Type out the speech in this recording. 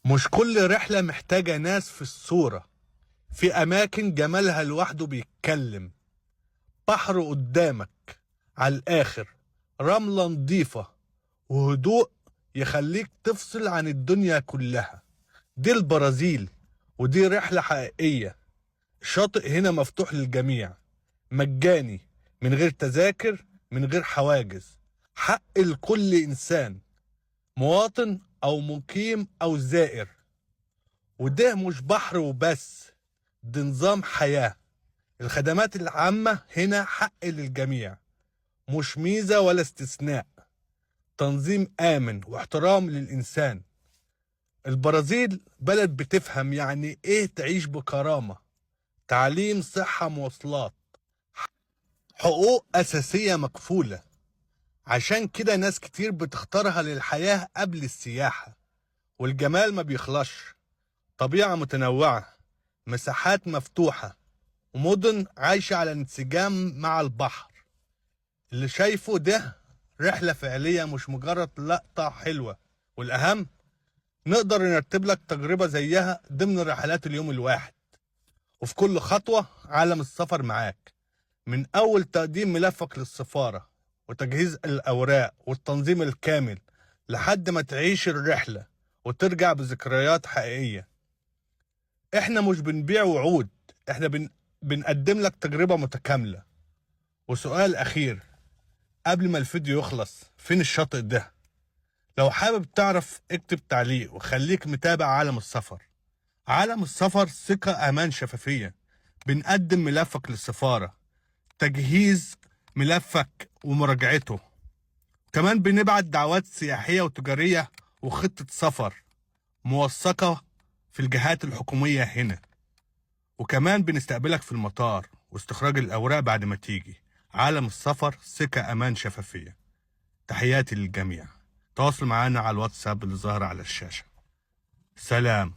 مش كل رحلة محتاجة ناس في الصورة. في أماكن جمالها لوحده بيتكلم. بحر قدامك على الآخر، رملة نضيفة، وهدوء يخليك تفصل عن الدنيا كلها. دي البرازيل، ودي رحلة حقيقية. الشاطئ هنا مفتوح للجميع، مجاني، من غير تذاكر، من غير حواجز. حق لكل إنسان، مواطن أو مقيم أو زائر. وده مش بحر وبس، ده نظام حياة. الخدمات العامة هنا حق للجميع، مش ميزة ولا استثناء. تنظيم آمن واحترام للإنسان. البرازيل بلد بتفهم يعني إيه تعيش بكرامة. تعليم، صحة، مواصلات، حقوق أساسية مكفولة. عشان كده ناس كتير بتختارها للحياة قبل السياحة. والجمال ما بيخلصش. طبيعة متنوعة، مساحات مفتوحة، ومدن عايشة على انسجام مع البحر. اللي شايفه ده رحلة فعلية، مش مجرد لقطة حلوة. والأهم، نقدر نرتب لك تجربة زيها ضمن رحلات اليوم الواحد. وفي كل خطوة عالم السفر معاك، من أول تقديم ملفك للسفارة وتجهيز الأوراق والتنظيم الكامل، لحد ما تعيش الرحلة وترجع بذكريات حقيقية. احنا مش بنبيع وعود، احنا بنقدم لك تجربة متكاملة. وسؤال أخير قبل ما الفيديو يخلص، فين الشاطئ ده؟ لو حابب تعرف اكتب تعليق، وخليك متابع عالم السفر. عالم السفر ثقة، أمان، شفافية. بنقدم ملفك للسفارة، تجهيز ملفك ومراجعته. كمان بنبعت دعوات سياحية وتجارية وخطة سفر موثقة في الجهات الحكومية هنا. وكمان بنستقبلك في المطار واستخراج الأوراق بعد ما تيجي. عالم السفر ثقة، أمان، شفافية. تحياتي للجميع. تواصل معنا على الواتساب اللي ظاهر على الشاشة. سلام.